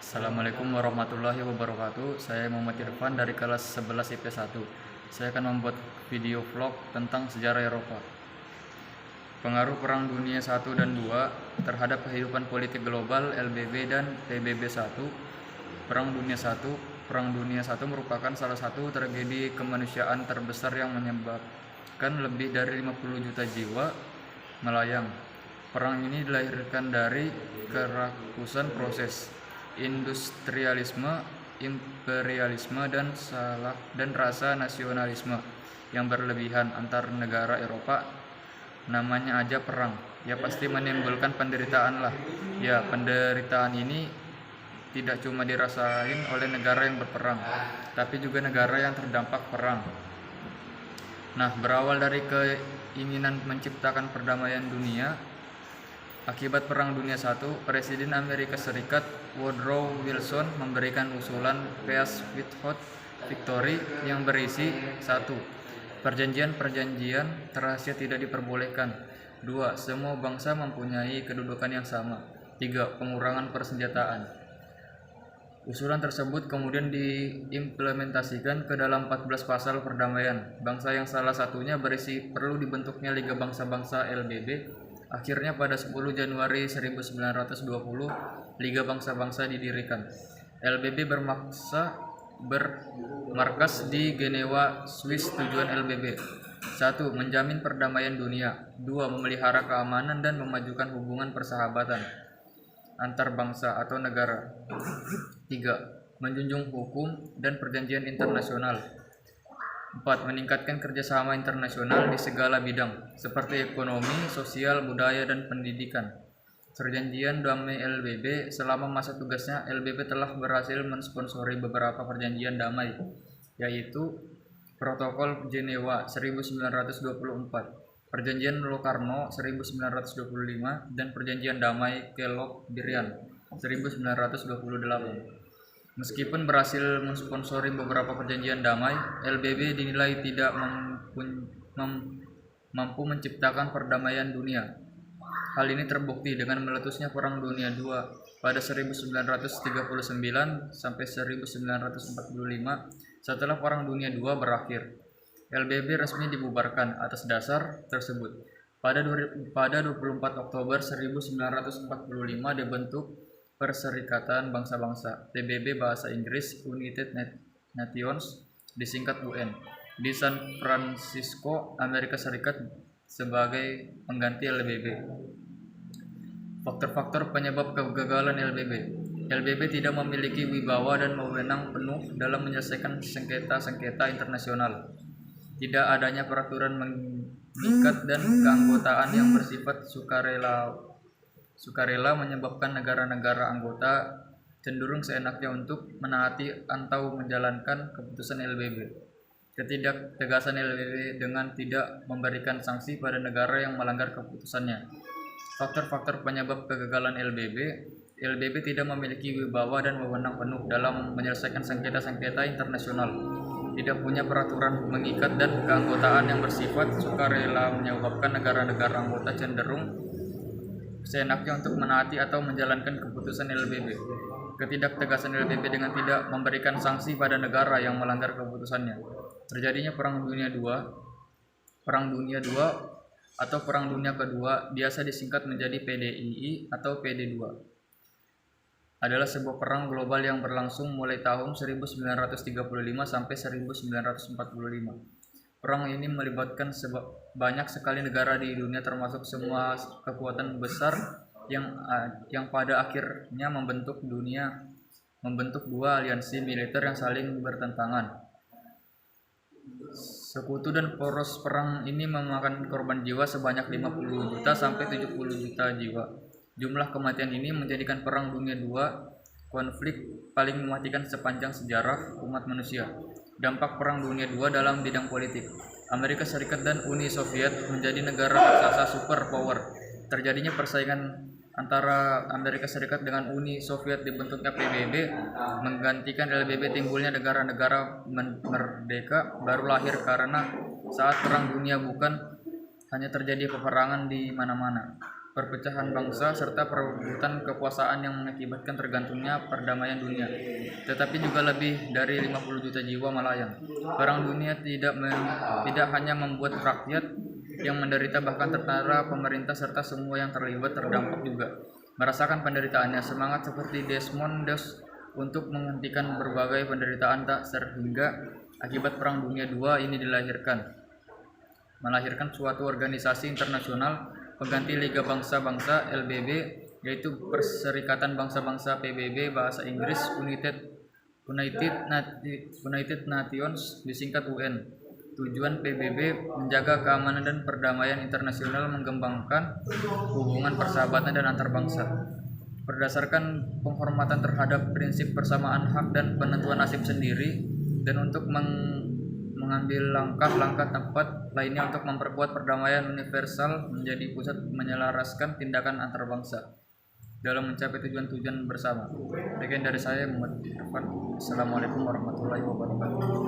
Assalamualaikum warahmatullahi wabarakatuh. Saya Muhammad Irfan dari kelas 11 IP1. Saya akan membuat video vlog tentang sejarah Eropa. Pengaruh Perang Dunia I dan II terhadap kehidupan politik global LBB dan PBB 1. Perang Dunia I merupakan salah satu tragedi kemanusiaan terbesar yang menyebabkan lebih dari 50 juta jiwa melayang. Perang ini dilahirkan dari kerakusan proses industrialisme, imperialisme, dan rasa nasionalisme yang berlebihan antar negara Eropa. Namanya aja perang, ya pasti menimbulkan penderitaan lah. Ya, penderitaan ini tidak cuma dirasain oleh negara yang berperang, tapi juga negara yang terdampak perang. Nah, berawal dari keinginan menciptakan perdamaian dunia akibat Perang Dunia I, Presiden Amerika Serikat Woodrow Wilson memberikan usulan Peace Without Victory yang berisi 1. Perjanjian-perjanjian rahasia tidak diperbolehkan. 2. Semua bangsa mempunyai kedudukan yang sama. 3. Pengurangan persenjataan. Usulan tersebut kemudian diimplementasikan ke dalam 14 pasal perdamaian bangsa yang salah satunya berisi perlu dibentuknya Liga Bangsa-Bangsa LBB. Akhirnya pada 10 Januari 1920, Liga Bangsa-Bangsa didirikan. LBB bermarkas di Genewa, Swiss. Tujuan LBB: 1. Menjamin perdamaian dunia. 2. Memelihara keamanan dan memajukan hubungan persahabatan antar bangsa atau negara. 3. Menjunjung hukum dan perjanjian internasional. 4. Meningkatkan kerjasama internasional di segala bidang, seperti ekonomi, sosial, budaya, dan pendidikan. Perjanjian Damai LBB. Selama masa tugasnya, LBB telah berhasil mensponsori beberapa perjanjian damai, yaitu Protokol Jenewa 1924, Perjanjian Locarno 1925, dan Perjanjian Damai Kellogg-Briand 1928. Meskipun berhasil mensponsori beberapa perjanjian damai, LBB dinilai tidak mampu menciptakan perdamaian dunia. Hal ini terbukti dengan meletusnya Perang Dunia II pada 1939 sampai 1945. Setelah Perang Dunia II berakhir, LBB resmi dibubarkan atas dasar tersebut. Pada 24 Oktober 1945 dibentuk Perserikatan Bangsa-Bangsa (PBB bahasa Inggris, United Nations, disingkat UN) di San Francisco, Amerika Serikat sebagai pengganti LBB. Faktor-faktor penyebab kegagalan LBB. LBB tidak memiliki wibawa dan wewenang penuh dalam menyelesaikan sengketa-sengketa internasional. Tidak adanya peraturan mengikat dan keanggotaan yang bersifat sukarela menyebabkan negara-negara anggota cenderung seenaknya untuk menaati atau menjalankan keputusan LBB. Ketidaktegasan LBB dengan tidak memberikan sanksi pada negara yang melanggar keputusannya. Faktor-faktor penyebab kegagalan LBB. LBB tidak memiliki wibawa dan wewenang penuh dalam menyelesaikan sengketa-sengketa internasional. Tidak punya peraturan mengikat dan keanggotaan yang bersifat sukarela menyebabkan negara-negara anggota cenderung seenaknya untuk menaati atau menjalankan keputusan LBB. Ketidaktegasan LBB dengan tidak memberikan sanksi pada negara yang melanggar keputusannya. Terjadinya Perang Dunia II. Perang Dunia II atau Perang Dunia Kedua biasa disingkat menjadi PDII atau PD2. Adalah sebuah perang global yang berlangsung mulai tahun 1935 sampai 1945. Perang ini melibatkan banyak sekali negara di dunia, termasuk semua kekuatan besar yang pada akhirnya membentuk dua aliansi militer yang saling bertentangan. Sekutu dan poros perang ini memakan korban jiwa sebanyak 50 juta sampai 70 juta jiwa. Jumlah kematian ini menjadikan Perang Dunia II konflik paling mematikan sepanjang sejarah umat manusia. Dampak Perang Dunia II dalam bidang politik. Amerika Serikat dan Uni Soviet menjadi negara raksasa superpower. Terjadinya persaingan antara Amerika Serikat dengan Uni Soviet, dibentuknya PBB menggantikan LBB. Timbulnya negara-negara merdeka baru lahir karena saat Perang Dunia bukan hanya terjadi peperangan di mana-mana. perpecahan bangsa, serta perebutan kekuasaan yang mengakibatkan tergantungnya perdamaian dunia. Tetapi juga lebih dari 50 juta jiwa melayang. Perang dunia tidak hanya membuat rakyat yang menderita, bahkan tentara, pemerintah, serta semua yang terlibat terdampak juga merasakan penderitaannya. Semangat seperti Desmond Doss untuk menghentikan berbagai penderitaan tak sehingga akibat Perang Dunia II ini melahirkan suatu organisasi internasional pengganti Liga Bangsa-Bangsa (LBB), yaitu Perserikatan Bangsa-Bangsa (PBB) bahasa Inggris, United Nations disingkat UN. Tujuan PBB menjaga keamanan dan perdamaian internasional, mengembangkan hubungan persahabatan dan antar bangsa berdasarkan penghormatan terhadap prinsip persamaan hak dan penentuan nasib sendiri, dan untuk mengambil langkah-langkah tepat lainnya untuk memperkuat perdamaian universal menjadi pusat menyelaraskan tindakan antar bangsa dalam mencapai tujuan-tujuan bersama. Sekian dari saya, Muhammad Irfan. Assalamualaikum warahmatullahi wabarakatuh.